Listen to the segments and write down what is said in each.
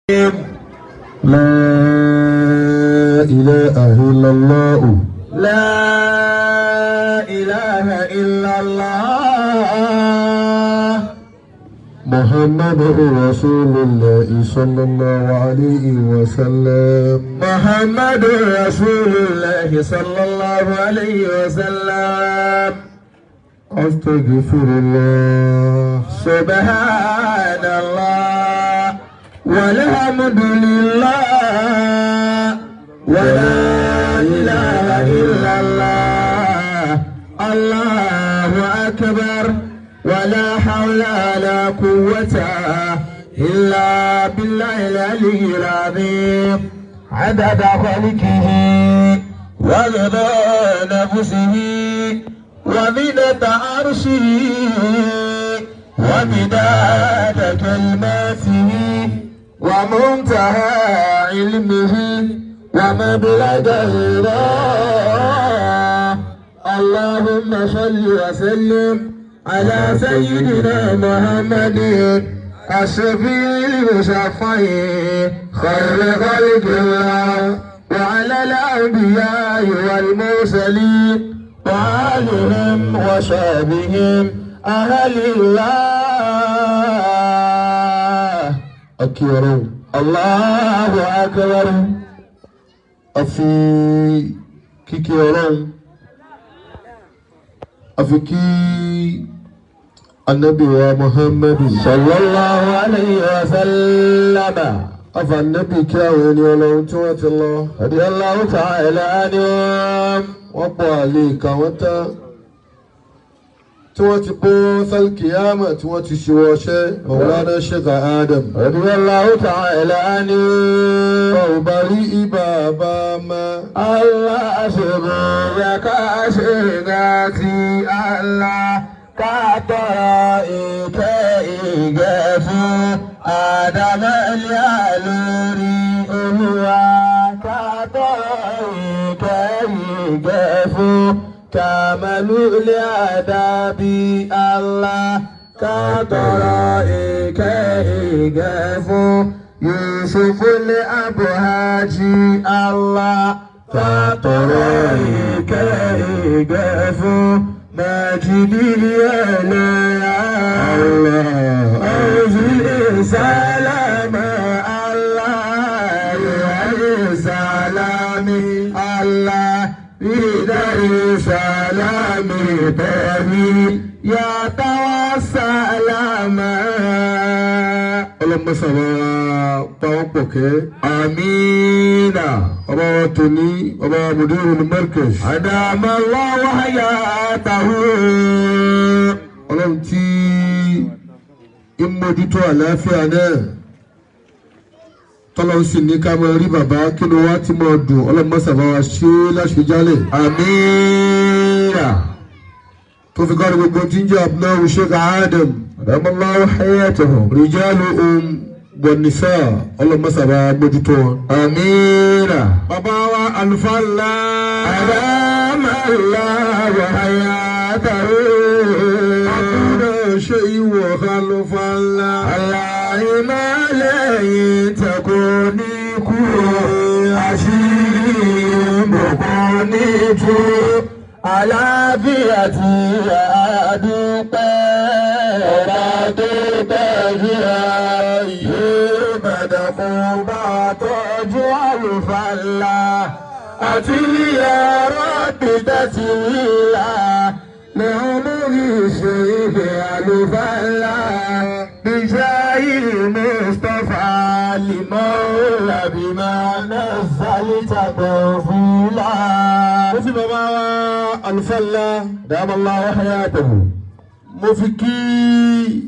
لا إله إلا الله لا إله إلا الله محمد رسول الله صلى الله عليه وسلم محمد رسول الله صلى الله عليه وسلم أستغفر الله سبحان الله والحمد لله ولا إله إلا الله الله أكبر ولا حول ولا قوة إلا بالله العلي العظيم عدد خلقه ورضا نفسه وزنة عرشه ومداد كلماته ومنتهى علمه ومبلغ رضاه. اللهم صل وسلم على سيدنا محمد الشفيع المشفع خير خلق الله وعلى الأنبياء والمرسلين وآلهم وصحبهم أهل الله أكبر الله أكبر أفي كيكيرون أفكي النبي محمد صلى الله عليه وسلم أفا النبي كاوين ولو توات الله رضي الله تعالى عنهم وقوى عليك وانت توات بوث القيامة توات شواشي مولانا شيخ آدم رضي الله تعالى عنهم وبريء بابا ما الله سبحانك أشهدتي الله كاترائك إيجافو آدم اليالوري أهوى كاترائك إيجافو كاملو الأدب الله كاترائك إيجافو يوسف الأبهاجي الله كاترائك إيجافو ماجدي يا الله أنزل سلام الله يا سلامي الله بدر سلامي بني يا توسلام اللهم صل طوبك آمين أبواتني أبا مدير المركز أدام الله حياته ọlọ́run tí ìmójútó àlàáfíà náà tọ́lọ́run sì ní ká máa rí bàbá kí ló wá tí máa dùn ọlọ́run má ṣàbá wa ṣe láṣejálẹ̀ àmín tó fi kárí gbogbo tí ń jẹ́ abnáwó Sheikh Adam adamallahu hayatahu rijalu wọnìṣà ọlọ́run má ṣàbá mójútó wọn. àmín bàbá wa àlùfáà ńlá adamallahu hayatahu شيء وخلف الله الله ما لين تكوني كون عشيري بكوني تو على فيتي أدوك أدوك جاي مدقوبات جوال فلا أتي يا ربي تسويلا لعمر الشيخ ألفلا بجاه المصطفى لمولى بما نزلت تفضيلا وفي بابا الفلا دام الله حياته مفكي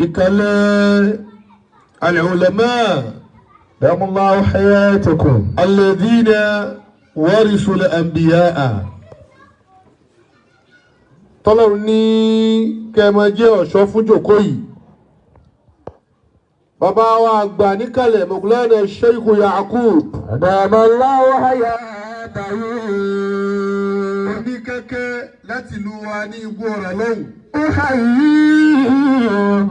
إكلا العلماء دام الله حياتكم الذين ورثوا الأنبياء tọ́lọ́run ní kẹ́ máa jẹ́ ọ̀ṣọ́ fún jòkó yìí bàbá wa àgbà níkàlẹ̀ Mawlana Sheikh Yaqub adamallahu hayatahu ní kẹ́kẹ́ láti ìlú wa ní Igbó Ọ̀rà lọ́hùn أحيي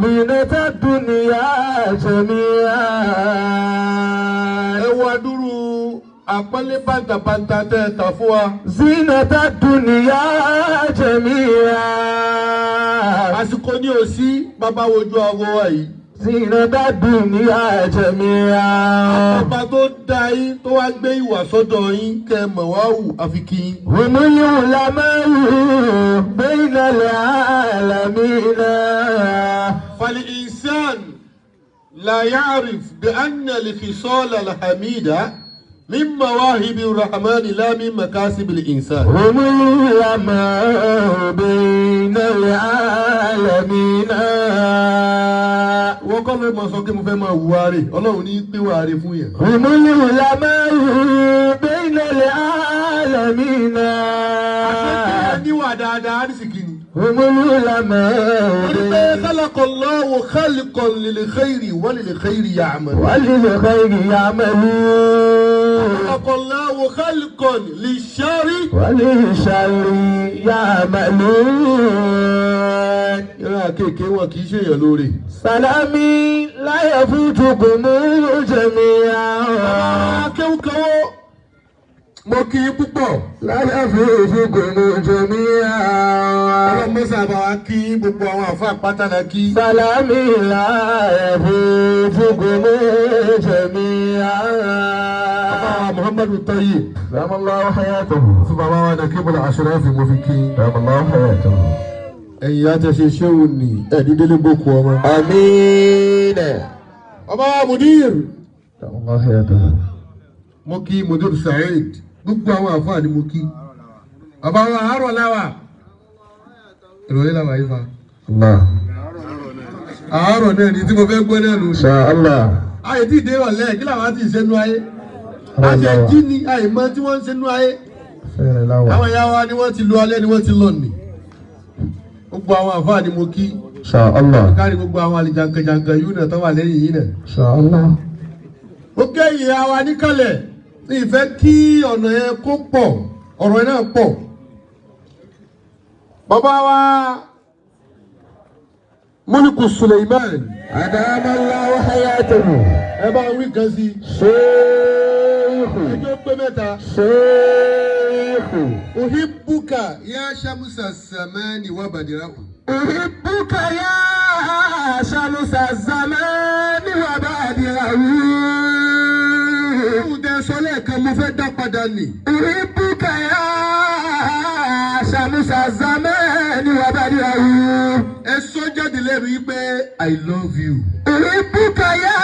بنت الدنيا جميعا. ẹ wá dúró àpọ́nlé bàǹtàbàǹtà tẹ́ ẹ tà fún wa. زينة الدنيا جميعا. àsìkò ní òsí bàbá wojú àwọ̀ wa yìí. زينة الدنيا جميعا. ọba tó dá yín tó wá gbé ìwà sọ́dọ̀ yín kẹ́ ẹ mọ̀ wá wù àfi kí yín. هم العلماء بين العالمين. فالإنسان لا يعرف بأن الخصال الحميدة من مواهب الرحمن لا من مكاسب الإنسان. هم العلماء بين العالمين. wọ́n kọ́ ló máa sọ pé mo fẹ́ máa wùwà rẹ̀ ọlọ́run ní pé wà rẹ̀ fún yẹn. هم العلماء بين العالمين. àṣetẹ̀ níwà dáadáa àrísìkì ni. هم العلماء خلق الله خلقا للخير وللخير يعمل. وللخير يعملون. خلق الله خلقا للشر وللشر يعملون. ìran àkèké wọn kì í ṣèyàn lóore. سلامي لا يفوتكم جميعا. akéwùkáwọ́ mo kì í púpọ̀. لا يفوتكم جميعا. ọlọ́mọ́sá bá wa kí gbogbo àwọn àfa pátánà kí. سلامي لا يفوتكم جميعا. bàbá Muhammadu Tayyib. دام الله حياته. fún bàbá wa Nakibul Ashrafi mo fi kí. دام الله حياته. ẹ̀yin àtẹ̀ṣe ṣéwù ní ẹ̀ẹ́dídélé boko ọmọ. آمين. bàbá wa Mudir. دام الله حياته. mo kí Mudir Saheed gbogbo àwọn àfa ni mo kí. bàbá wa àárọ̀ láwà. ìrọ̀lẹ́ làwà yìí fa. الله. àárọ̀ náà ni tí mo fẹ́ gbọ́ náà lò. إن شاء الله. ayé tí ìdè rọ̀lẹ́ kí làwọn ti ṣẹ́nu ayé. àṣẹ jí ni àìmọ̀ tí wọ́n ń ṣẹ́nu ayé. خير الأول. àwọn ìyá wa ni wọ́n ti lu alẹ́ ni wọ́n ti lọ nì. gbogbo àwọn àfáà ni mo kí. إن شاء الله. kárí gbogbo àwọn àlìjànkànjànkàn yìí náà tó wà lẹ́yìn yìí náà. إن شاء الله. ó kẹ́yìn ìyá wa níkàlẹ̀ ní ìfẹ́ kí ọ̀nà yẹn kó pọ̀ ọ̀rọ̀ yẹn náà pọ̀. bàbá wa Múlíkù Suleiman. أدام الله حياته. ẹ bá wí kan sí. شيخ. ẹjọ́ pé mẹ́ta. شيخ. uhibbuka ya shamsa samani wa badirahu. أحبك يا شمس الزمان وبدره. Ìdẹ sọ lẹ́ẹ̀kan mo fẹ́ dá padà nì. أحبك يا شمس الزمان وبدره. Ẹ sọ jáde lẹ́nu yìí pé I love you. أحبك يا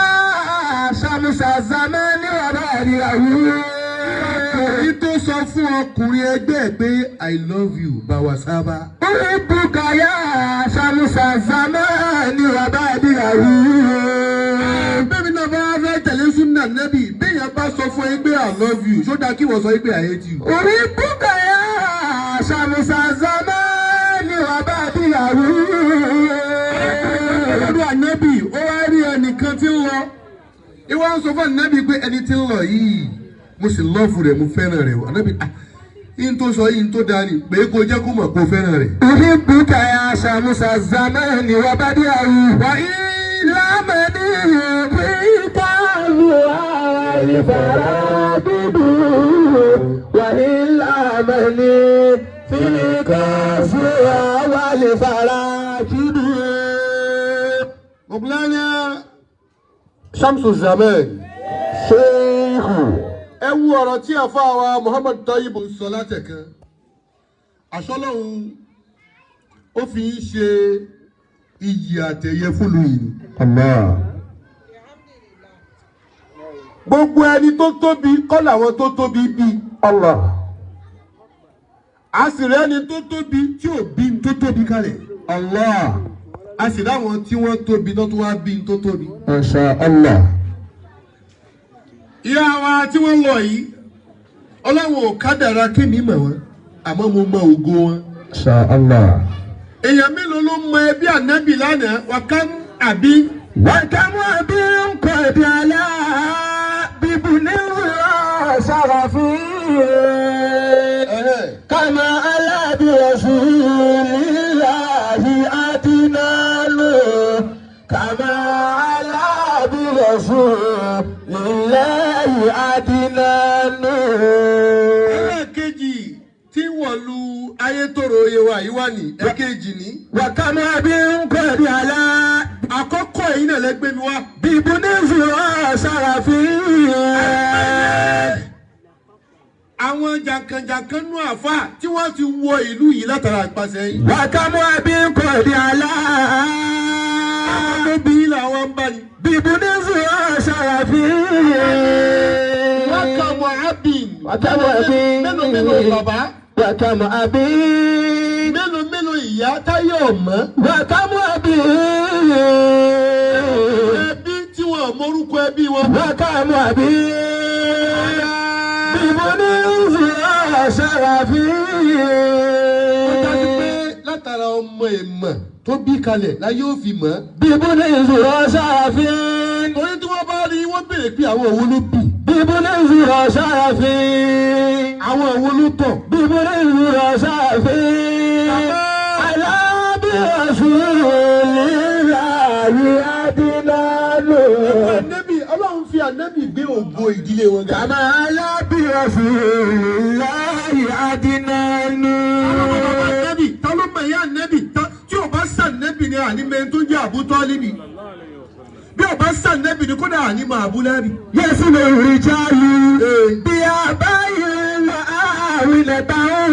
شمس الزمان وبدره. Èyí tó sọ fún ọkùnrin ẹgbẹ́ ẹ̀ pé I love you bàwà sábà. أحبك يا شمس الزمان وبدره. Bẹ́ẹ̀ni náà bá fẹ́ tẹ̀lé súnà nẹ́bì béèyàn bá sọ fún ẹ pé I love you ṣó dáa kí wọ́n sọ pé I hate you. أحبك يا شمس الزمان وبدره. Ọlọ́dún ànẹ́bì ó wá rí ẹnìkan tí ń lọ. Ìwọ ń sọ fún ànẹ́bì pé ẹni tí ń lọ yìí mo sì lọ́ọ̀fù rẹ̀ mo fẹ́ràn rẹ̀ ànẹ́bì yìí tó sọ yìí tó dáa ni pé kó jẹ́ kó mọ̀ kó fẹ́ràn rẹ̀. أحبك يا شمس الزمان وبدره. وإلى من يبقيك الفرادد. وإلى من فيك سوى والفراجد. Mọ̀bùlánà Shamsu Zaman. شيخ. Ẹ wú ọ̀rọ̀ tí àfáà wa Muhammad Tayyib ń sọ látẹ̀kan. Àṣọlọ́hun ó fi ń ṣe iyì àtẹ̀yẹ fúnlu yìí. الله. Gbogbo ẹni tó tóbi kọ́ làwọn tó tóbi bí. الله. A sì rẹ́ni tó tóbi tí ò bí tó tóbi kalẹ̀. الله. A sì ráwọn tí wọ́n tóbi tó tún wá bí tó tóbi. ما شاء الله. Ìyá wa tí wọ́n lọ yìí, Ọlọ́run ò kádàrá kémi mọ̀ wọ́n, àmọ́ mo mọ ògo wọn. ما شاء الله. Èèyàn mélòó ló mọ ẹbí ànábì lánàá wàkán àbí. وكم أبي قد علا بابن شرفي كما علا برسول الله برسول الله عدنان. ẹlẹ́ẹ̀kejì tí wọ̀lú ayétòrò yewa yìí wà ní ẹ̀kejì ní. وكم أبي قد على àkọ́kọ́ yìí náà lẹ́gbẹ́ mi wá. ببنزها شرفي. àwọn jàǹkànjàǹkàn nú àfà tí wọ́n ti wọ ìlú yìí látara ìpàṣẹ yìí. وكم أبي قد على àwọn bí làwọn ń bá ní. ببنزها شرفي. wákàmù abin. وكم أبي mélòó mélòó bàbá. وكم أبي mélòó mélòó ìyá táyé ọ̀mọ́. وكم أبي ẹbí tí wọn mọrúkọ ẹbí wọn. وكم أبي ببنزها شرفي. ó dájú pé látara ọmọ èèmọ̀ tó bí kalẹ̀ la yóò fi mọ̀. ببنزها شرفي. torí tí wọ́n bá rí wọ́n béèrè pé àwọn òun ló bì. ببنزها شرفي. àwọn òun ló tọ̀. ببنزها شرفي. على برسول الله عدنان. ànábì ọlọ́run fi ànábì gbé ògo ìdílé wọn ga. كما على برسول الله عدنان. ànábì ta ló mọ̀ ẹ̀yà ànábì tí ò bá sànábì ni àní mẹ́rin tó jẹ́ Abu Tọ́líbì. bí ò bá sànábì ni kódà àní mọ̀ Abu Lábì. يسمع الرجال بآبائهم وآونتهم.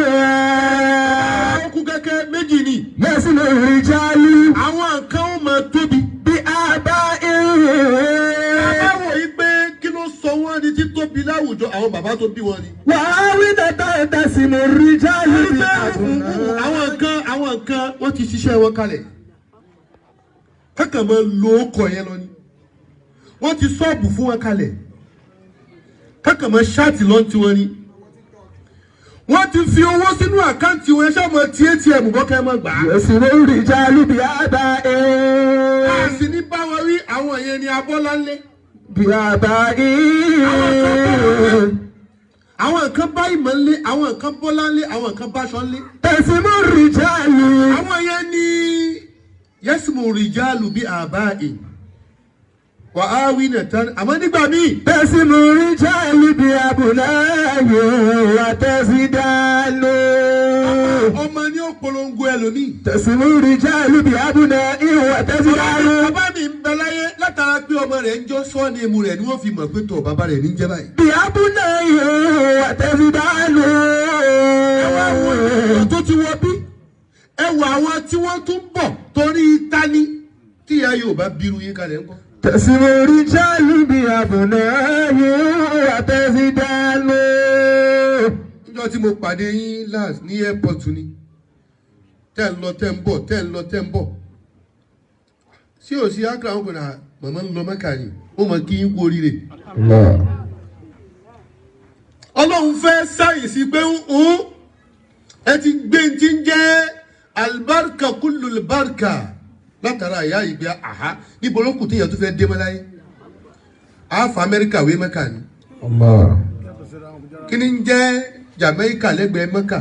àwọn kú kẹ́kẹ́ méjì ni. يسمع الرجال àwọn nǹkan ó máa tóbi. بآبائهم. àbáwọ̀ yìí pé kí ló sọ wọ́n ní títóbi láwùjọ àwọn bàbá tó bí wọn ni. وآونتهم تسمع الرجال àwọn nǹkan wọ́n ti ṣiṣẹ́ wọn kalẹ̀. kákan máa lo ọkọ̀ yẹn lọ ni. wọ́n ti sọ́ọ̀bù fún wọn kalẹ̀. kákan máa ṣáàtì lọ́n ti wọn ni. wọ́n ti fi owó sínú àkáǹtì wọn ṣáà máa ti ATM bọ́kẹ́ máa gbà á. يسمع الرجال بآبائهم. a sì ní bá wọn rí àwọn yẹn ní Abọ́láńlé. بآبائهم. àwọn nǹkan bá ìmọ̀ ńlé àwọn nǹkan Bọ́láńlé àwọn nǹkan Báṣọ ńlé. تسمع الرجال àwọn yẹn ní yẹ́sùmù rìjálù bí àbáyé wà á wí nàtàn àmọ́ nígbà míì. تسمع الرجال بأبنائهم وتزدان. ọmọ ní òpolongo ẹlòmíì. تسمع الرجال بأبنائهم وتزدان. bàbá mi ń bẹ láyé látara pé ọmọ rẹ̀ ń jọ sọ́ọ̀nì emu rẹ̀ ni wọ́n fi mọ̀ pé tó bàbá rẹ̀ ní jẹ́ báyìí. بأبنائهم وتزدان. ẹ wá wo ìwọ̀n tó ti wọ bí ẹ wo àwọn tí wọ́n tún bọ̀ torí tání tí ìyá Yorùbá bírú yín kalẹ̀ ń kọ́. تسمع الرجال بأبنائهم وتزدان. níjọ́ tí mo pàdé yín last ní airport ni tẹ́ ń lọ tẹ́ ń bọ̀ tẹ́ ń lọ tẹ́ ń bọ̀ sí ò sí akra wọn kò náà màmá ń lọ Mẹ́kà ni ó mọ kí n kú oríire. Ọlọ́run fẹ́ sáyẹ̀nsì pé ẹ ti gbé ti ń jẹ́ alibarika kúlù alibarika látara ìyá ìgbé àhá níbo ló kù tí èèyàn tó fẹ́ dé mọ́láyé àáfà Amẹ́ríkà wé Mẹ́kà ni kí ni ń jẹ́ Jamaica lẹ́gbẹ̀ẹ́ Mẹ́kà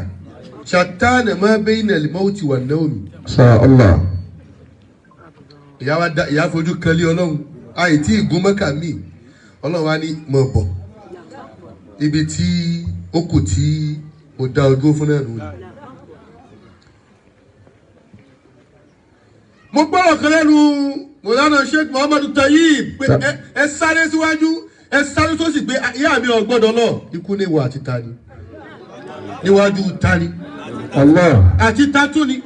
ṣàtánà máa bẹ́yìn náà lè mọ́wó ti wà náà mi. ìyá fojú kan lé Ọlọ́run àìtí ìgún Mẹ́kà míì Ọlọ́run wa ní mọ̀ bọ̀ ibi tí ó kù tí mo dá ojú fún náà nù. mo gbọ́dọ̀ kan lẹ́nu Mọ̀lánà Sheikh Muhammadu Tayyib pé ẹ sáré síwájú ẹ sáré tó sì pé ìyá mi ò gbọ́dọ̀ lọ ikú ní ìwà àti tani níwájú tani àti tatú ni.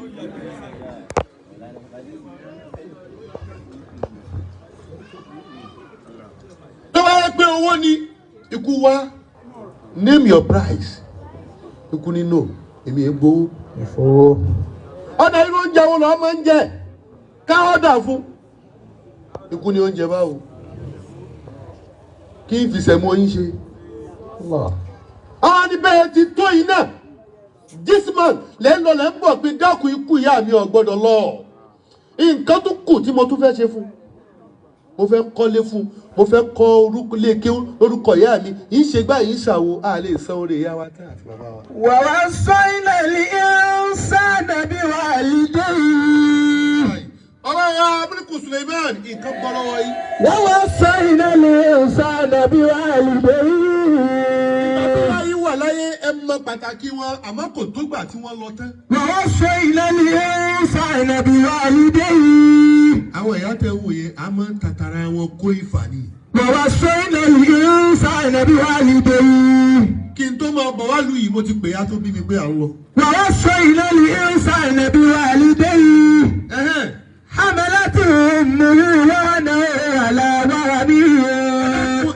tó bá yẹ pé owó ni ikú wá name your price ikú ní no èmi ẹ gbowó ìfowó ọ̀dà irú oúnjẹ wo lọ́ọ́ máa ń jẹ ká ọ̀dà fún ikú ní oúnjẹ báwo kí n fi sẹ̀mú oyin ṣe. àwọn níbẹ̀ ti tó yìí náà gisman lẹ́ ń lọ lẹ́ ń bọ̀ pé dákun ikú ìyá mi ò gbọ́dọ̀ lọ nǹkan tó kù tí mo tún fẹ́ ṣe fún mo fẹ́ kọ́lé fún mo fẹ́ kọ́ orúkọ léèké orúkọ ìyá mi yìí ṣe gbá yìí ṣàwo a lè san oore ìyá wa tá àti bàbá wa. ووصينا الإنسان بوالديه ọlọ́wọ́ abúlíkù Suleiman nǹkan bọ́ lọ́wọ́ yìí. ووصينا الإنسان بوالديه. Báyìí wà láyé ẹ mọ pàtàkì wọn àmọ́ kò tó gbà tí wọ́n lọ tán. ووصينا الإنسان بوالديه. Àwọn ìyá tẹ wòye a máa ń tàtàrà wọn kó ìfàní. ووصينا الإنسان بوالديه. Kí n tó máa bọ̀ wá lù yìí mo ti pè á tó bí mi pé à ń lọ. ووصينا الإنسان بوالديه. حملته أمه وهنا على وهنه.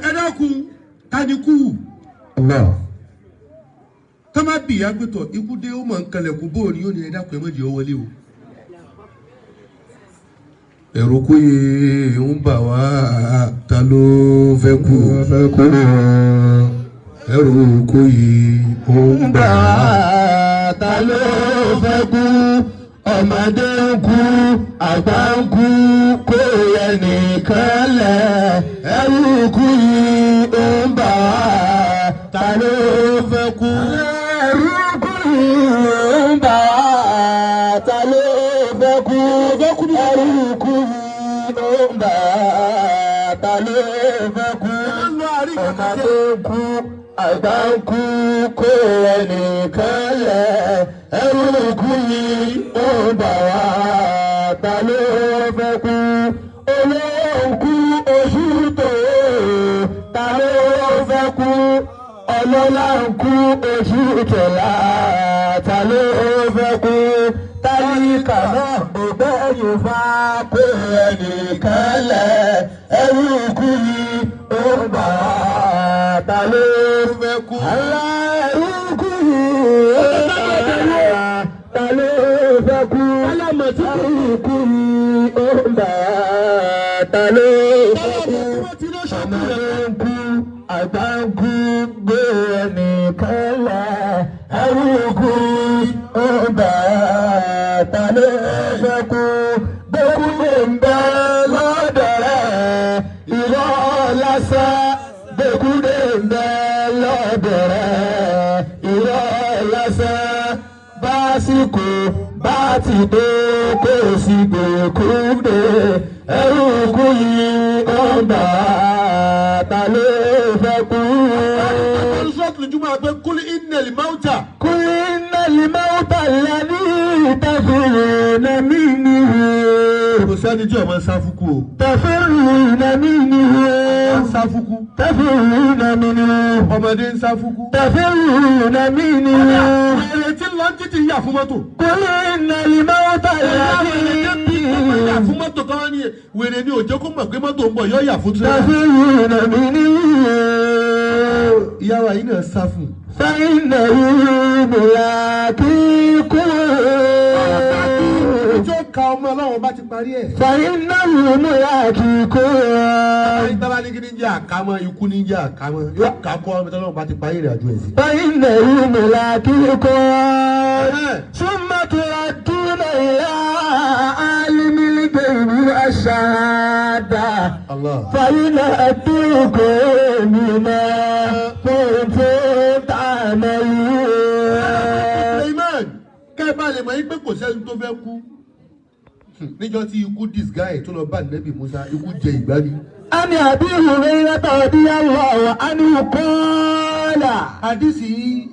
Ẹ dákun ta ni kú? الله. Tá má bì yá pé tọ̀ ikú dé ó máa ń kalẹ̀kùn bóòrí yóò ní ẹ dákun ẹ má jẹ́ ó wọlé o. Ẹ̀rù kó yẹ ń bà wá ta ló fẹ́ kú. Ẹ̀rù kó yẹ ń bà wá ta ló fẹ́ kú. Ọmọdé ń kú, àgbà ń kú, kò yẹ nìkan lẹ̀. Ẹ̀rù kú yìí ó ń bà wá, ta ló fẹ́ kú. Ẹ̀rù kú yìí ó ń bà wá, ta ló fẹ́ kú. Ẹ̀rù kú yìí ó ń bà wá, ta ló fẹ́ kú. Ọmọdé ń kú, àgbà ń kú, kò yẹ nìkan lẹ̀. Ẹ̀rù kú yìí ó ń bà wá, ta ló fẹ́ kú. Olówó ń kú oṣù tó, ta ló fẹ́ kú. Ọlọ́lá ń kú oṣù tọ̀la, ta ló fẹ́ kú. Tálíkà náà ò gbẹ́yìn fá kó ẹnìkan lẹ̀. Ẹ̀rù kú yìí ó ń bà wá, ta ló fẹ́ kú. Ẹ̀rù kú yìí ó ń bà wá, ta ló fẹ́ kú. Ẹ̀rù kú yìí ó ń bà wá, ta ló fẹ́ kú. Ọmọdé ń kú, àgbà ń kú, gbé ẹnìkan lẹ̀. Ẹ̀rù kú yìí ó ń bà wá, ta ló fẹ́ kú. Bókú lè ń bẹ lọ́dọ̀ rẹ̀, irọ́ lásán. Bókú lè ń bẹ lọ́dọ̀ rẹ̀, irọ́ lásán. Básìkò bá ti dé kó sì gbèkúdé. Ẹ̀rù kú yìí ó ń bà wá, ta ló fẹ́ kú. Kúlí innal mauta. قل إن الموت الذي تفرون منه. Kò sẹ́ni tí ọmọ sáfùkù o. تفرون منه. Sáfùkù. تفرون منه. Ọmọdé ń sáfùkù. تفرون منه. Èrè tí lọ títí yà fún mọ́tò. قل إن الموت الذي Yà fún mọ́tò kan ní wèrè ni òjò kó mọ̀ pé mọ́tò ń bọ̀ yọ yà fún tirẹ̀. تفرون منه. Ìyá wa yìí náà sá fún. فإنه ملاقيكم. Ìjọ ka ọmọ ọlọ́run bá ti parí ẹ̀. فإنه ملاقيكم. Ìtàbá ní kí ní jẹ́ àkámọ́ ikú ní jẹ́ àkámọ́ yóò ká kọ́ ọmọ ọlọ́run bá ti parí ìrìn àjò ẹ̀ sí. فإنه ملاقيكم. ثم تردون إلى عالم الغيب والشهادة Allah. فينبئكم بما كنتم تعملون. Suleiman kẹ́ ẹ bá lè mọ̀ yín pé kò sẹ́ni tó fẹ́ kú. Níjọ́ tí ikú disguise tó lọ bá Nẹ́bì Musa ikú jẹ ìgbáni. عن أبي هريرة رضي الله عنه قال. Àdìsí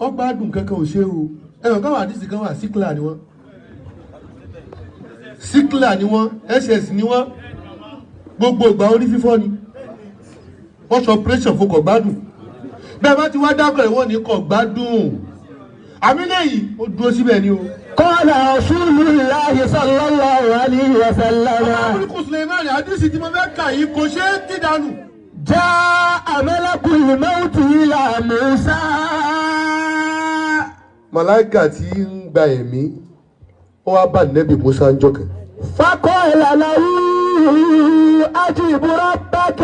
ọgbà dùn kankan ò ṣe o. Ẹ̀rọ káwọn àdìsí kan wà síkìlà ni wọ́n. Síkìlà ni wọ́n, SS ni wọ́n. Gbogbo ìgbà orí fífọ́ ni. Wọ́n sọ operation fún kò gbádùn. Bẹ́ẹ̀ bá ti wá dákọ̀ ìwọ́n ní kò gbádùn. Àmì lẹ́yìn ó dúró síbẹ̀ ni o. قال رسول الله صلى الله عليه وسلم. Abúlíkù Suleiman àdìsí tí mo fẹ́ kà yìí kò ṣeé ti dànù. جاء ملك الموت إلى موسى. Màláìkà tí ń gba ẹ̀mí ó wá bá Nẹ́bì Musa ń jọkàn. فقال له أجب ربك.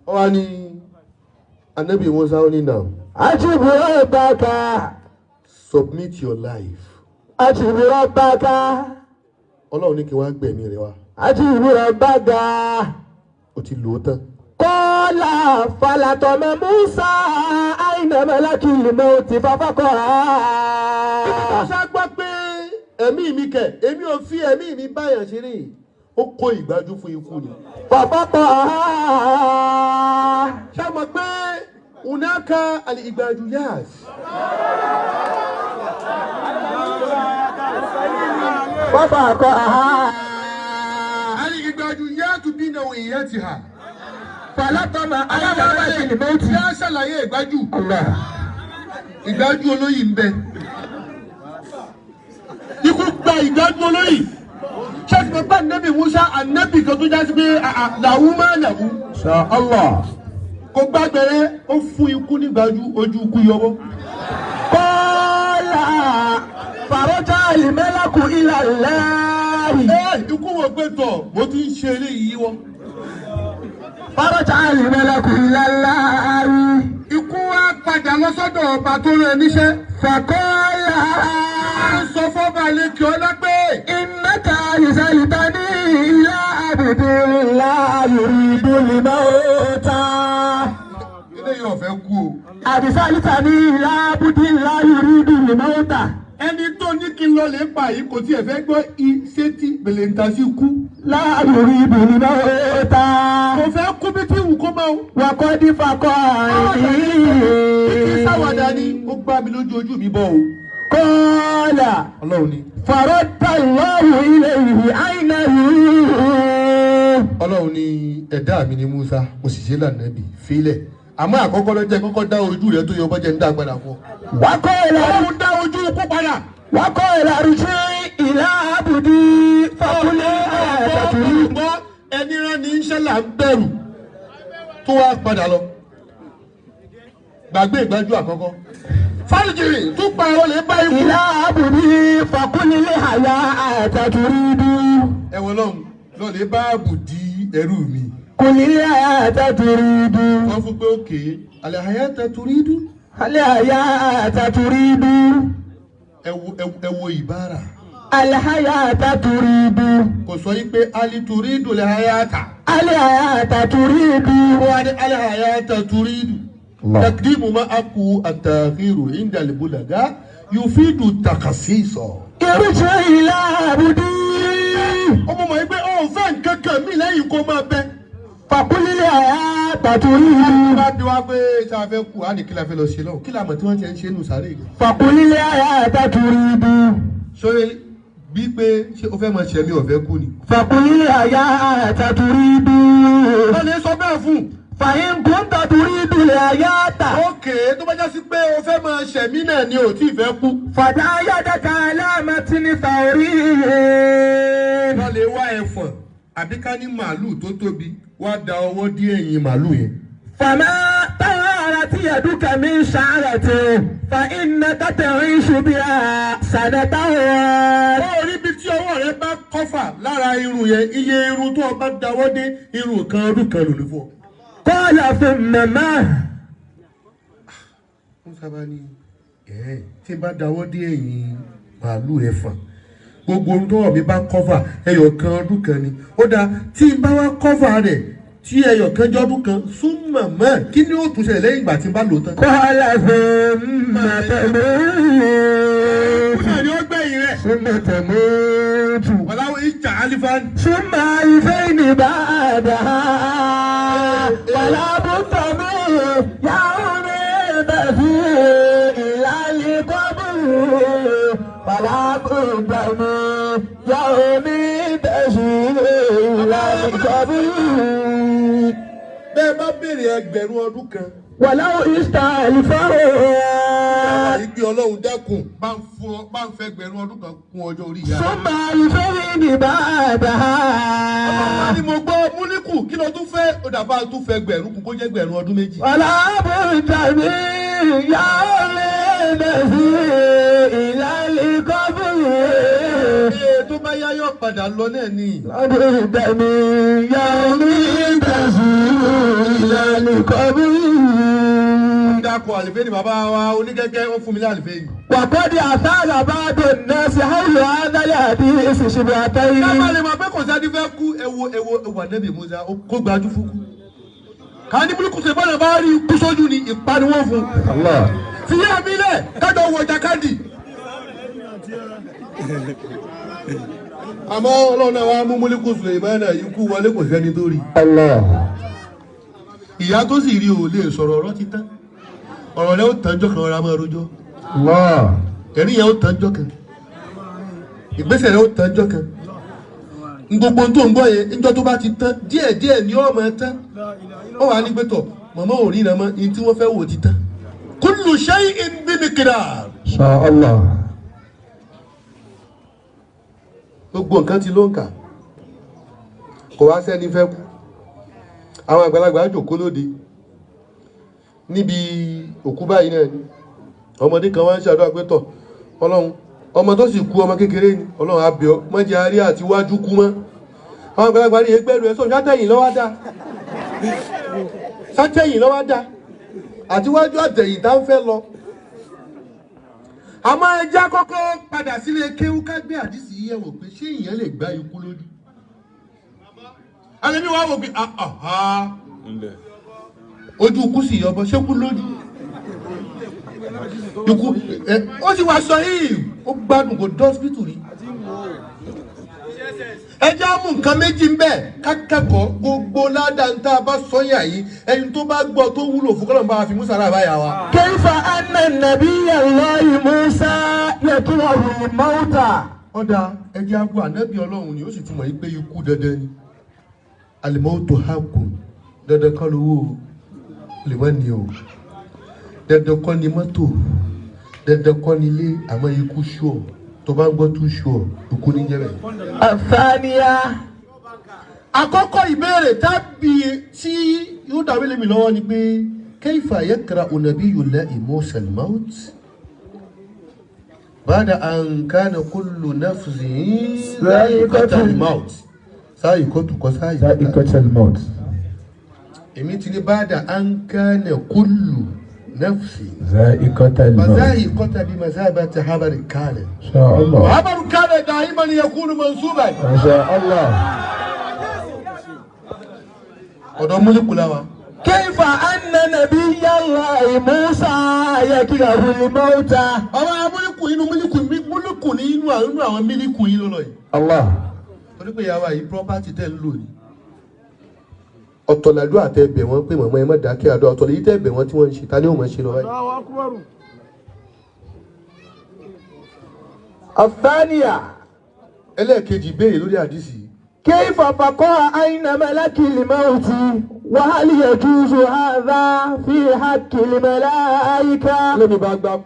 Ó wá ní Nẹ́bì Musa ó ní nà. أجب ربك. Submit your life. أجب ربك. Ọlọ́run ní kí wọ́n á gbẹ̀mí rẹ wá. أجب ربك. Ó ti lò ó tán. قال فلطم موسى أين ملك الموت ففقها. Musa gbọ́ pé ẹ̀mí mi kẹ̀ èmi ò fi ẹ̀mí mi báyàn ṣeré ó kó ìgbájú fún ikú ni. Fàkọ́tọ̀ ṣá mọ̀ pé unaka al-ìgbájú yáàs. Fàkọ́tọ̀ al-ìgbájú yáàtú bí náà ìyá ti hà. Fàlátọ́mà ayáwáyé ni mẹ́tì. Yá ṣàlàyé ìgbájú. Ìgbájú olóyè ń bẹ. Ikú gba ìgbájú olóyè. Ṣé ti mọ̀ pé ànábì Musa ànábì kan tó jásí pé làwú máa làwú. Ṣá Allah. Kò gbàgbẹ́rẹ́ ó fún ikú nígbàjú ojú ikú yọwọ́. Kọ́lá fàrọ́jà ìmẹ́lákù ilà láàyè. Ikú wo gbé tọ̀ bó ti ń ṣe eléyìí wọ́. Fàrọ́jà ìmẹ́lákù ilà láàyè. Ikú wá padà lọ sọ́dọ̀ ọba tó rẹ̀ níṣẹ́. Fàkọ́lá. Sọ fọ́ba lẹ́kì ọlá pé. Innaka yusaltani ila abdin la yuridu al-mauta. Eléyìí ọ̀fẹ́ kú o. Yusaltani ila abdin la yuridu al-mauta. Ẹni tó ní kí n lọ lè pa yìí kò tiẹ̀ fẹ́ gbọ́ iṣẹ́ tí bèlè ń ta sí kú. La yuridu al-mauta. Kò fẹ́ kú bí tí wù kó máa. Wa qad faqa Kí sáwàdà ni ó gbá mi lójú ojú mi bọ̀ o. Qala Ọlọ́run ni. faradda Allahu ilayhi aynahu. Ọlọ́run ni ẹ̀dá mi ni Musa mo sì ṣe lànà bì fílẹ̀. Àmọ́ àkọ́kọ́ ló jẹ́ kọ́kọ́ dá ojú rẹ̀ tó yọ bọ́jẹ́ ń dá padà fún ọ. Wa qala Ọlọ́run dá ojú kó padà. wa qala irji' ila abdi faqul ataturid. Gbọ́ ẹni rán ní iṣẹ́ là ń bẹ̀rù tó wá padà lọ. Gbàgbé ìgbájú àkọ́kọ́. Fáìjìrì tún pa olè bá ikú. Ila abdi faqul hayata turidu. Ẹ̀wọ̀n lọ́hùn lọ́lẹ̀ bá àbùdí ẹrú mi. Qul hayata turidu. Wọ́n fún pé òkè alẹ́ hayata turidu. Hayata turidu. Ẹ wo ìbára. Hayata turidu. Kò sọ yí pé ali turidu lẹ́ hayata. Hayata turidu. Wọ́n á ní alẹ́ hayata turidu. Takdimu ma aku at-ta'khiru inda al-bulagha yufidu at-takhsis. Irji' ila abdi. Ọmọ mọ̀ pé ó fẹ́ nǹkan kan mí lẹ́yìn kó máa bẹ. Faqul hayata turidu. Bá bí wá pé ṣe a fẹ́ kú á ní kí la fẹ́ lọ ṣe lọ́wọ́ kí la mọ̀ tí wọ́n ti ń ṣe nù sáré yìí. Faqul hayata turidu. Sọ́yẹ́ bí pé ṣé o fẹ́ máa ṣẹ̀mí ọ̀fẹ́ kú ni. Faqul hayata turidu. Wọ́n lè sọ bẹ́ẹ̀ fún. Fa in kunta turidu hayata. Ókè tó bá já sí pé o fẹ́ máa ṣẹ̀mí náà ni ò tí ì fẹ́ kú. Fada yadaka ala matni thawri. Wọ́n lè wá ẹ̀fọ̀n àbí ká ní màálù tó tóbi wá da ọwọ́ dí ẹ̀yìn màálù yẹn. Fama tawarat yaduka min sha'rati fa innaka ta'ishu biha sanatan. Ó rí bí tí ọwọ́ rẹ bá kọ́fà lára irun yẹn iye irun tó o bá dáwọ́ dé irun kan ọdún kan lò ní fún ọ. Qala thumma ma. Wọ́n sábà ní tí n bá dáwọ́ dé ẹ̀yìn màálù ẹ̀fọ̀n gbogbo ohun tó wọ̀ mí bá kọ́fà ẹyọ kan ọdún kan ni ó dáa tí n bá wá kọ́fà rẹ̀ tí ẹyọ kan jẹ́ ọdún kan sún màmá kí ni ó tún ṣẹlẹ̀ lẹ́yìn ìgbà tí n bá lò tán. Qala thumma tamut. Kúnà ni ó gbẹ̀yìn rẹ̀. Thumma tamut. Wàláwọ̀ ìjà alifan. Thumma alfayni ba'daha. Wala budda min yawmin tafii ila al-qabr. Wala budda min yawmin tafii ila al-qabr. Bẹ́ẹ̀ bá béèrè ẹgbẹ̀rún ọdún kan. Walaw ista'alfahu. Ìgbé Ọlọ́run dẹ́kun bá ń fẹ́ ẹgbẹ̀rún ọdún kan kún ọjọ́ orí ìyá rẹ̀. Thumma alfayni ba'daha. Wọ́n ní mo gbọ́ múlíkù kí ló tún fẹ́ ó dàbá tún fẹ́ ẹgbẹ̀rún kún kó jẹ́ ẹgbẹ̀rún ọdún méjì. Wala budda min yawmin tafii ila al-qabr. Tó bá yá yọ̀ padà lọ náà ni. Wala budda min yawmin tafii ila al-qabr. Dákọ̀ àlìfẹ́ ni bàbá wa onígẹ́gẹ́ wọ́n fún mi ní àlìfẹ́ yìí. Wa qad athara ba'du an-nasi hawla hadha al-hadith shibhatayn. Ká má lè mọ̀ pé kò sáà fẹ́ kú ẹ̀wọ̀ Ànábì Mùsá kó gbajú fún kú. Ká ní múlùkù ṣe bọ́lá bá rí kú sójú ni ìpaniwọ́ fún. Fi yá mi lẹ̀ kájọ wọ jàkadì. àmọ́ ọlọ́run náà wá mú Múlíkù Sùlẹ̀mánà ikú wọlé kò sẹ́ni tó rí. ìyá tó sì rí ò lè sọ̀rọ̀ ọ̀rọ̀ ti tán ọ̀rọ̀ rẹ̀ ó tànjọ́ kan ọ̀rọ̀ máa rojọ́ ẹ̀rí yẹn ó tànjọ́ kan ìgbésẹ̀ rẹ̀ ó tànjọ́ kan gbogbo tó ń gbọ́ yẹn níjọ́ tó bá ti tán díẹ̀díẹ̀ ni ó máa tán ó wà ní gbẹ́tọ̀ màmá ò rí iná mọ́ ní tí wọ́n fẹ́ wò ti tán kullu shay'in bi miqdar. Inshallah. gbogbo nǹkan ti ló ń kà kò wá sẹ́ni fẹ́ kú àwọn àgbàlagbà jòkó lóde níbi òkú báyìí náà ni ọmọdé kan wá ń ṣàdúrà pé tọ̀ ọlọ́run ọmọ tó sì kú ọmọ kékeré ni ọlọ́run abẹ́ ọ mọ́jẹ́ arí àti wájú kú mọ́ àwọn àgbàlagbà ní ẹgbẹ́rún ẹ̀ sọ sátẹ̀yìn lọ́wọ́ dá sátẹ̀yìn lọ́wọ́ dá àti wájú àtẹ̀yìn tá ń fẹ́ lọ àmọ́ ẹja kọ́kọ́ padà sílé kéwú ká gbé àdìsí yẹ̀wò pé ṣé ìyẹn lè gbá ikú lójú alẹ́bí wa wò pé ojú ikú sì yọbọ ṣé kú lójú ikú ó sì wá sọ yìí ó gbádùn kò dọ́sítù rí ẹjẹ́ á mú nǹkan méjì ń bẹ̀ kákẹ́kọ̀ọ́ gbogbo ládàá ń tá a bá sọ́yà yìí ẹni tó bá gbọ́ tó wúlò fún kọ́lọ̀ bá fi Musa rà báyà wa. Kayfa anna nabiyyallahi Musa yakrahu al-mawta. ọ̀dà ẹjẹ́ á gbọ́ ànábì ọlọ́run ni ó sì túmọ̀ yìí pé ikú dandan ni al-mawtu haqqun dandan kọ́ lówó lè má ní o dandan kọ́ ni mọ́tò dandan kọ́ ni ilé àmọ́ ikú ṣùọ́ tó bá ń gbọ́ tún ṣùọ́ ikú ní jẹ́ bẹ́ẹ̀. Àfáàníyá. àkọ́kọ́ ìbéèrè tábì tí yóò dàbí lèmi lọ́wọ́ ni pé kayfa yakra'u nabiyullahi Musa al-mawt ba'da an kana kullu nafsin za'iqatul maut sa'iqatu kọ́ Za'iqatul maut. èmi ti ní ba'da an kana kullu nafsin Za'iqatul maut. فزائقة بمثابة خبر كان Inshallah. خبر كان دائما يكون منصوبا Inshallah. ọ̀dọ̀ Múlíkù la wa. Kayfa anna nabiyyallahi Musa yakrahu al-mawta. ọmọ Múlíkù inú Múlíkù ní inú àwọn Mílíkù yìí lọ́lọ́ yìí. Allah. torí pé ìyàwó yìí property tẹ̀ ń lò ní. ọ̀tọ̀làdó àtẹ̀bẹ̀ wọn pé màmá ẹ má dákẹ́ àdó ọ̀tọ̀lẹ̀ yìí tẹ̀bẹ̀ wọn tí wọ́n ń ṣe ta ni ó mọ̀ ṣe lọ báyìí. Àfáàníyá. ẹlẹ́ẹ̀kejì béèrè lórí àdìsí. Kayfa baqa'a ayna malakil mawti wa hal yajuzu hadha fi haqqil malaika. lẹ́mi bá gbá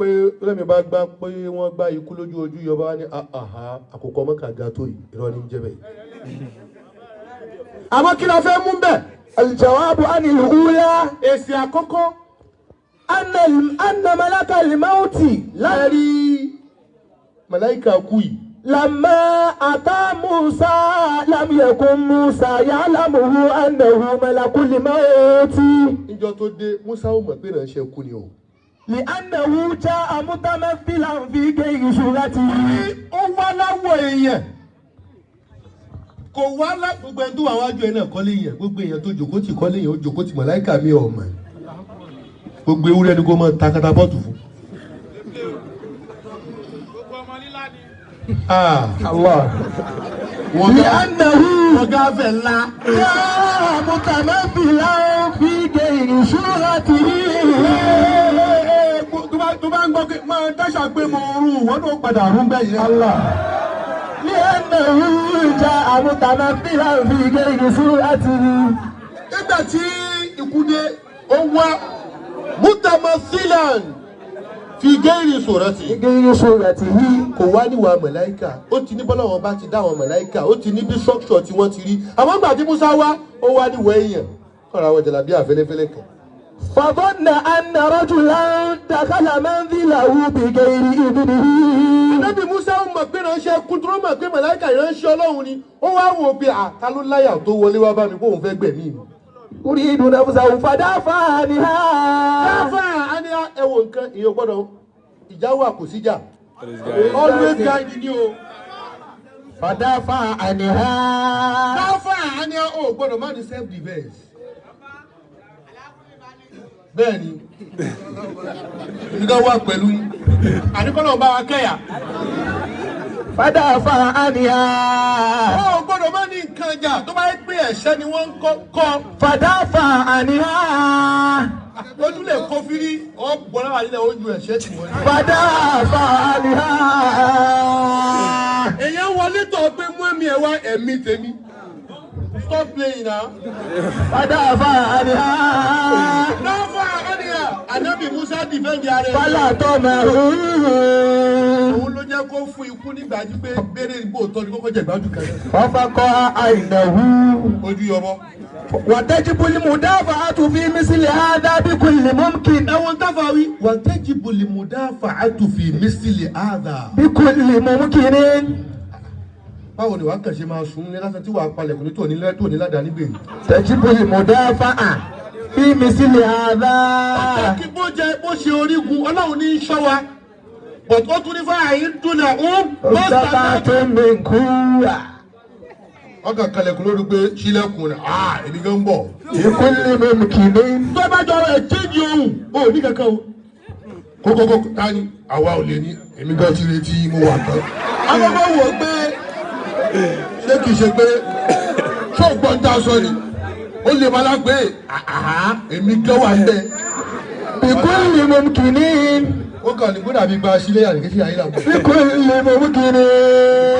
pé wọ́n gbá ikú lójú ojú yọba ní àkókò mọ́kànga tó yìí irọ́ ní jẹ́ bẹ́ẹ̀. àmọ́ kí la fẹ́ mú bẹ́ẹ̀. الجواب عن الأولى èsì àkọ́kọ́ أن ملك الموت láàrí màláìka kú yìí. لما أتى موسى لم يكن موسى يعلمه أنه ملك الموت níjọ́ tó dé Musa ó mọ̀ pé ìránṣẹ́ kú ni o. لأنه جاء متمثلا في غير صورته. ó wá láwọ̀ èèyàn kò wá gbogbo ẹni tó wà wájú ẹ náà kọ́lé yẹn gbogbo èèyàn tó jòkó tì kọ́lé yẹn ó jòkó tì màláìka mi ọ̀mọ̀ gbogbo ewúrẹ́ ni kò mọ̀ ta katapọ́ọ̀tù fún. الله لأنه وقافل لا جاء متمثلا في غير صورته. tó bá ń gbọ́ pé máa dáṣà pé mo rú wọn ló padà rún bẹ́ẹ̀ yẹn. الله لأنه جاء متمثلا في غير صورته. nígbà tí ikú dé ó wá mutamathilan fi gẹ́rì surati. غير صورته. kò wá níwà màláíkà ó ti ní bọ́lá wọn bá ti dá àwọn màláíkà ó ti ní bí structure tí wọ́n ti rí àmọ́ nígbà tí Musa wá ó wá níwà èèyàn kọ́ra àwọn jàlábí àfẹ́lẹ́fẹ́lẹ́ kan. فظن أن رجلا دخل منزله بغير إذنه. Ànábì Musa ó mọ̀ pé ránṣẹ́ kúndúró mọ̀ pé màláíkà ìránṣẹ́ Ọlọ́run ni ó wá wò pé ta ló láyà tó wọlé wá bá mi kóun fẹ́ gbẹ̀mí mi. يريد نفسه فدافع عنها. dáfà á ní ẹwọ nǹkan ìyẹn gbọ́dọ̀ ìjà wà kò síjà always guide ni o. فدافع عنها. dáfà á ní ó gbọ́dọ̀ má ní self defence. bẹ́ẹ̀ ni nígbà wà pẹ̀lú àníkọ́nà bá wa kẹ́yà fàdáfà àníyá. Ó gbọ́dọ̀ má ní nǹkan ìjà tó bá yẹ pé ẹ̀ṣẹ̀ ni wọ́n ń kọ́. fàdáfà àníyá. Ojú lè kó fírí ọ̀gbọ́n náà nílẹ̀ ojú ẹ̀ṣẹ̀ tí wọ́n ní. fàdáfà àníyá. Èèyàn wọlé tọ̀ pé mú ẹ̀mí ẹ̀ wá ẹ̀mí tèmi. Stop playing now. fàdáfà àníyá. Dáfà àníyá. Ànábì Musa dìfẹ́ǹdì ara ẹ̀. fàlà tọ́mọ̀ Òun ló jẹ́ kó fún ikú nígbà tí pé béèrè ìbò tọ́ ni kókó jẹ ìgbádùn kan. ọ̀fàkọ́ àìnàwó. Ojú yọmọ. وتجب المدافعة في مثل هذا بكل ممكن. Ẹ̀wọ̀n táfà wí. Wàtẹ́jìbù lè mú dáfà àtúfì mísìlì àdà. بكل ممكن. Báwo ni wàá kàn ṣe máa sùn ní lásán tí wàá palẹ̀kùn ní tòní ládàá nígbè? تجب المدافعة في مثل هذا. Kí bó ṣe orígun Ọlọ́run ní í ṣọ́ wa. But ó tún ní fáyín dúnà مستطعت من قوة. ọkàn kalẹ̀kùn lórí pé sílẹ̀kùn rẹ̀ èmi gan ń bọ̀. بكل ممكن. Tó bá jọ ẹ̀jẹ̀jì ohun ó ní kankan o. Kókókó ta ni àwa ò lè ní èmi gan ti retí mo wà tán. Akọ́kọ́ wò ó pé ṣé kìí ṣe pé ṣó gbọ́n tá a sọ ni ó lè máa lágbé èmi gan wà ń bẹ. بكل ممكن. Ó kàn ní gbọ́dọ̀ àbí gba sílé àdìgẹ́sí ayé làwọn. بكل ممكن.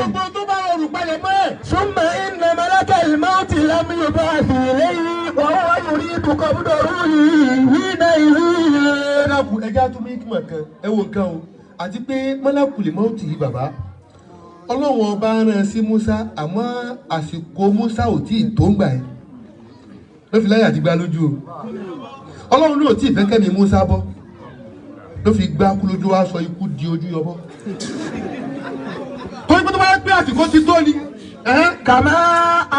Gbogbo tó bá rọrùn palẹ̀ mọ́ ẹ̀. ثم إن ملك الموت لم يبعث إليه وهو يريد قبض روحه حينئذ. Mọ́lákù ẹja tún ní ìtumọ̀ kan ẹ wo nǹkan o àti pé mọ́lákù lè mọ́ọ̀tì yìí bàbá Ọlọ́run ọba rán sí Musa àmọ́ àsìkò Musa ò tí ì tó ń gbà ẹ́ ló fi láyà ti gbá lójú o Ọlọ́run náà ò tí ì fẹ́ kẹ́mi Musa bọ́ ló fi gbá kú lójú wa sọ ikú di ojú yọbọ́ torí pé tó bá pé àsìkò ti tó ni. كما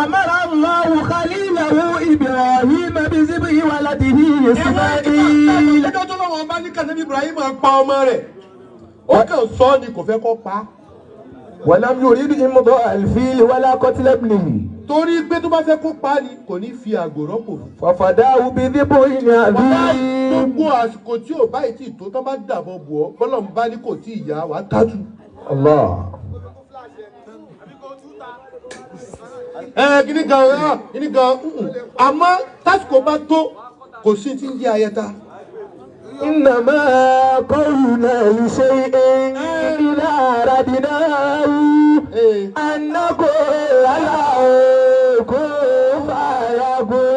أمر الله خليله إبراهيم بذبح ولده إسماعيل. Ẹjọ́ tó lọ́wọ́ ọba ní kànáà Ibrahim pa ọmọ rẹ̀ ó kàn sọ ọ́ ni kò fẹ́ kó pa á. ولم يريد إمضاء الفيل ولا قتل ابنه. Torí pé tó bá fẹ́ kó pa á ni kò ní fi àgbò rọ́pò fún. ففداه بذبح عظيم. Gbogbo àsìkò tí ò báyìí tí tó tán bá dàbọ̀ bù ọ́ bọ́lọ̀ ń bá ní kò tí ì yá wàá tátù. الله. Kíní kan àmọ́ tásìkò bá tó kò sí ti ń jẹ́ ayẹta. إنما قولنا لشيء إذا أردناه أن نقول له كن فيكون.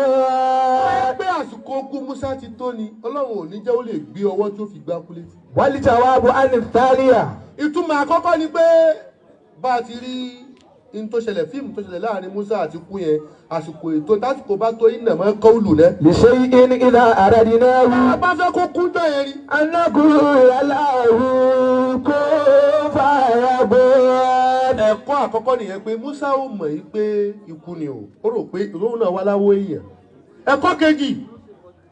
Pé àsìkò kú Musa ti tó ni Ọlọ́run ò ní jẹ́ ó lè gbé ọwọ́ tó fi gbá kú létí. والجواب عن الثانية. Ìtumọ̀ àkọ́kọ́ ni pé bá a ti rí in tó ṣẹlẹ̀ fíìmù tó ṣẹlẹ̀ láàrin Musa àti kú yẹn àsìkò ètò tásìkò bá tó iná mọ́ kọ́ọ̀lù náà. لشيء إذا أردناه Bá fẹ́ kó kú jọ yẹn rí. أن نقول له كن فيكون. Ẹ̀kọ́ àkọ́kọ́ nìyẹn pé Musa ò mọ̀ yìí pé ikú ni o ó rò pé ìròhùn náà wá láwọ èèyàn. Ẹ̀kọ́ kejì.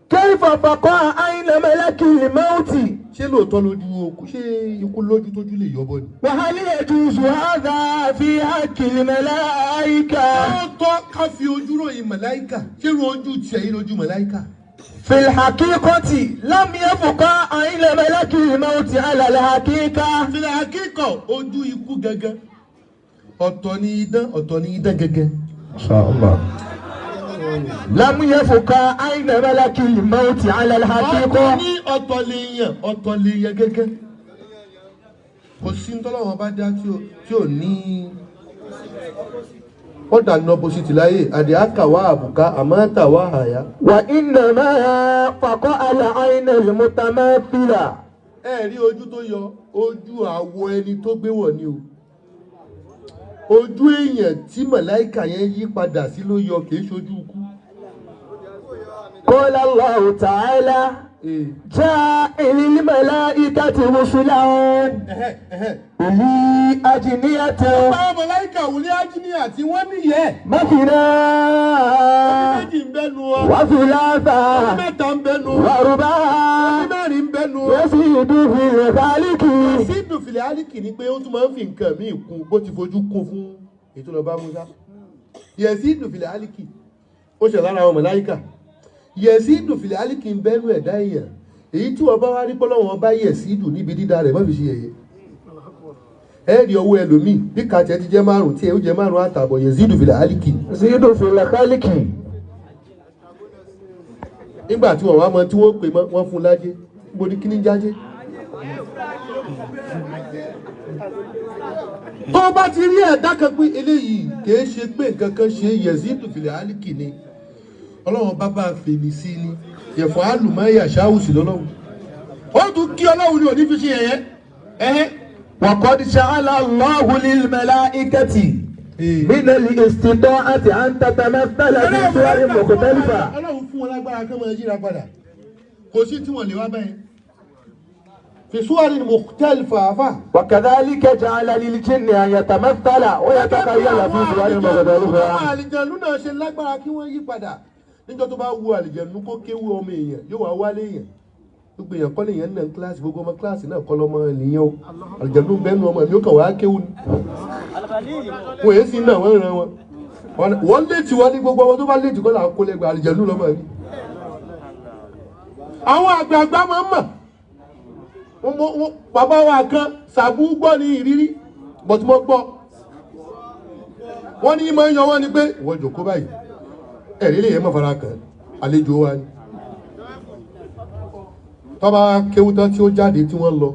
كيف بقى أين ملك الموت؟ Ṣé lóòótọ́ lójú okú ṣé ikú lójú tójú lè yọbọ ni. وهل يجوز هذا في حق الملائكة؟ Lóòótọ́ ká fi ojú ròyìn màláìkà ṣé ro ojú tiẹ̀ yìí lójú màláìkà. في الحقيقة لم يبقى أين ملك الموت على الحقيقة. Fìlà akíkọ̀ ojú ikú gẹ́gẹ́ ọ̀tọ̀ ni idán gẹ́gẹ́. إن شاء الله. لم يبقى أين ملك الموت على الحقيقة. ọ̀tọ̀ lèèyàn gẹ́gẹ́ kò sí ntọ́lọ́wọ́n bá dá tí ò ní ó dànù opposite láyé àdìákà wá àbùká àmọ́ta wá àyà. وإنما فقع العين المتماثلة. Ẹ rí ojú tó yọ ojú àwọ̀ ẹni tó gbé wọ̀ ni o ojú èèyàn tí màláìkà yẹn yí padà sí ló yọ kìí ṣojú ikú. قال الله تعالى جاء للملائكة رسلا أولي أجنحة Báwo màláìkà wùlé ájíníyà tí wọ́n níyẹ̀. مثنى Méjì ń bẹ́nu wa. وثلاثة Mẹ́ta ń bẹ́nu wa. ورباع Mẹ́rin ń bẹ́nu wa. يزيد في ذلك. Sí ìdùnfìlẹ̀ álìkì ni pé ó tún máa ń fi nǹkan míì kún bó ti fojú kún fún ètò lọ́ba Musa. Yẹ̀sí ìdùnfìlẹ̀ álìkì ó ṣẹ̀ lára àwọn màláìkà. Yẹ̀sí ìdùnfìlẹ̀ álìkì ń bẹ́nu ẹ̀dá èèyàn. Èyí tí wọ́n bá wá rí pọ́lọ́wọ́n bá yẹ̀sí ìdùn níbi dídá rẹ̀ má fi ṣe yẹ̀yẹ́. ẹ̀rí owó ẹlòmíì bí kàtẹ́ ti jẹ́ 5 tí ẹ̀ ó jẹ́ 5 àtàbọ̀ Yazidu fil Khaliki. Yazidu fil Khaliki. nígbà tí wọ́n wá mọ tí wọ́n pè mọ́ wọ́n fún lájẹ́ gbogbo ní kíní jájẹ́. tó bá ti rí ẹ̀dá kan pé eléyìí kìí ṣe pé nǹkan kan ṣe Yazidu fil Khaliki ni ọlọ́run bàbá fèmí sí ni yẹ̀fọ́ àlùmáyà ṣáwùsì lọ́lọ́run ó tún kí ọlọ́run ní òní fi ṣe ẹ̀yẹ́. وقد جعل الله للملائكة من الاستطاعة أن تتمثل في صور مختلفة. ọlọ́run fún wọn lágbára kí wọ́n yíra padà kò sí tí wọ́n lè wá bẹ́ẹ̀ في صور مختلفة. وكذلك جعل للجن أن يتمثل ويتخيل في صور مختلفة. àlìjẹ̀nú náà ṣe lágbára kí wọ́n yí padà níjọ́ tó bá wu àlìjẹ̀nú kó kéwu ọmọ èèyàn yóò wá wálé èèyàn gbogbo èèyàn kọ́ lèèyàn náà kíláàsì gbogbo ọmọ kíláàsì náà kọ́ lọ́mọ ènìyàn o àlìjẹ̀nú bẹ́ẹ̀nu ọmọ mi ó kàn wá kéwu ni wọ́n èé sí náà wọ́n ràn wọ́n létí wọ́n ní gbogbo ọmọ tó bá létí kọ́ là ń kó lẹ́gbẹ̀ẹ́ àlìjẹ̀nú lọ́mọ mi. àwọn àgbààgbà máa ń mọ̀ bàbá wa kan sàbú gbọ́ ní ìrírí bọ̀tí mo gbọ́ wọ́n ní máa ń yan wọ́n ni pé ìwọ jòkó báyìí ẹ̀rí lè yẹ mọ̀ fara kan àlejò wa ni tọ́ba kéwú tán tí ó jáde tí wọ́n lọ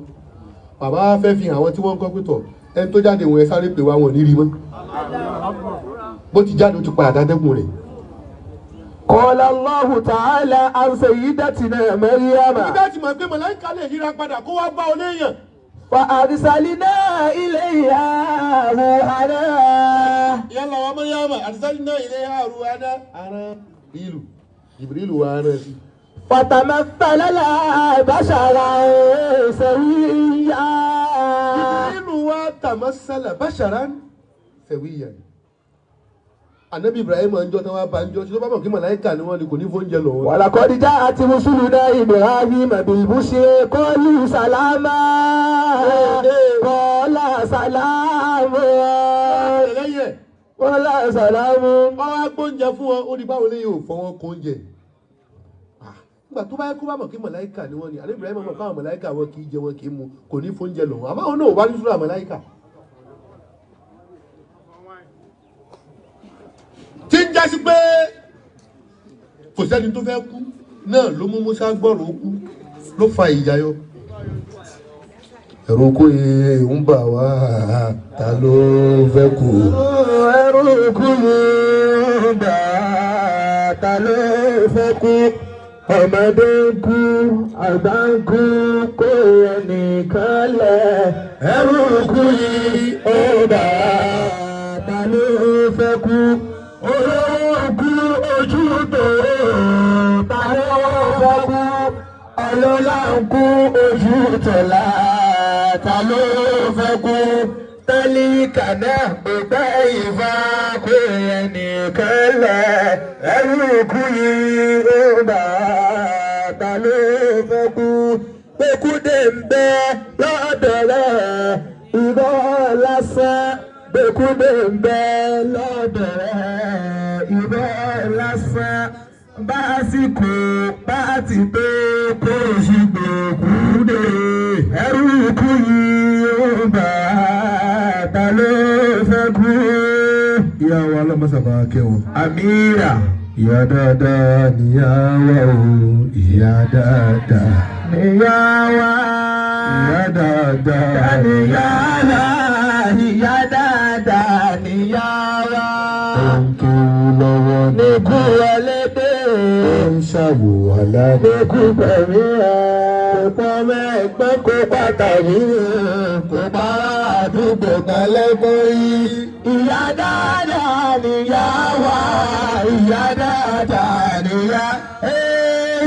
bàbá fẹ́ fi àwọn tí wọ́n ń kọ́ pẹ́tọ̀ ẹni tó jáde wọn ẹ sáré pè wá wọn ní rí mọ́ bó ti jáde ó ti padà dádẹ́kun rẹ̀. قال الله تعالى عن سيدتنا مريم. ìdá tí màá gbé màláíkà lè yíra padà kó wá bá ọ léèyàn. فأرسلنا إليها روحنا. yálà wa Maryama أرسلنا إليها روحنا ara ìlú Jibrilu wa ara sí. فتمثل لها بشرا سويا. Jibrilu wa tamassala basharan sawiyan. Ànábì Ibrahim ń jọ tán wá bá ń jọ tí ló bá mọ̀ kí màláíkà ni wọ́n ní kò ní fóúnjẹ lọ. ولقد جاءت رسلنا إبراهيم بالبشر قالوا سلاما قال سلام قال سلام. wọ́n wá gbóúnjẹ fún wọn ó ní báwo lè yóò fọwọ́ kó oúnjẹ. nígbà tó bá yẹ kó bá mọ̀ kí màláíkà ni wọ́n ní Ànábì Ibrahim mọ̀ káwọn màláíkà wọn kì í jẹ wọn kì í mu kò ní fóúnjẹ lọ àmọ́ àwọn náà wà ní sùúrù màláíkà. tí ń jásí pé kò sẹ́ni tó fẹ́ kú náà ló mú Musa gbọ́rọ̀ kú ló fa ìjà yọ. ẹ̀rù kú yìí ń bà wá ta ló fẹ́ kú. ẹ̀rù kú yìí ń bà ta ló fẹ́ kú. ọmọdé ń kú àgbà ń kú kó ẹnìkan lẹ̀. ẹ̀rù kú yìí ń bà ta ló fẹ́ kú. olóòkú ojú tó tààrà ọ̀fọ́kú ọlọ́lá ń kú ojú tọ̀lá ta ló fẹ́ kú tálíkà náà gbogbo ìfà kó ẹnìkan lẹ̀ ẹrú kú yìí ó bà ta ló fẹ́ kú pékúdé ń bẹ lọ́dọ̀ rẹ̀ irọ́ lásán. Gbẹ̀kúndé ń bẹ lọ́dọ̀ rẹ̀ irọ́ lásán básìkò bá ti pé kó o ṣì gbẹ̀kúndé ẹrú kú yìí ó bà ta ló fẹ́ kú. ìyá wa lọ́mọ́sàbà kẹwọn. Amira. ìyá dáadáa níyà wá o ìyá dáadáa níyà wá ìyá dáadáa níyà wá ìyá dáadáa níyà wá. òǹkè lọ́wọ́ Níkú wọlé dé. ń ṣàwò àlá. Níkú pẹ̀lú ẹ̀. Kò mẹ́gbọ́n kó pàtàkì kò bá àdúgbò kan lẹ́kọ̀ọ́ yìí. Ìyá dáadáa níyà wá. Ìyá dáadáa níyà.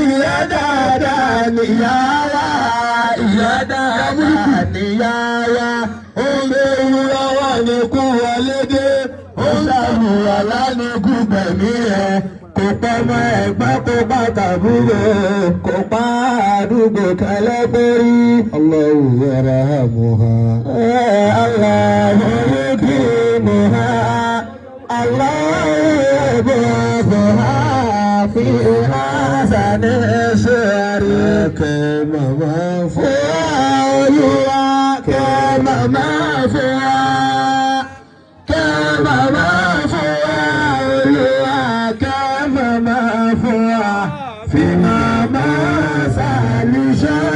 Ìyá dáadáa níyà wá. Ìyá dáadáa níyà wá. Ó lé wúrọ́ wá níkú wọlé dé. Ó ṣàmùwàlá níkú pẹ̀lú ẹ̀. Kò pẹ́ mọ́ ẹ̀gbọ́n kó bá tàbúrò. Kò pa àdúgbò kan lẹ́kọ̀ọ́ yìí. Allahu yarhamuha. Allahu yukimuha. Allahu yab'athuha fi ahsani suwari. kẹ́ màmá fún. Olúwa kẹ́ màmá fún wa. Kẹ́ màmá fún wa. Olúwa kẹ́ màmá fún wa. Fi màmá sàlùṣọ́.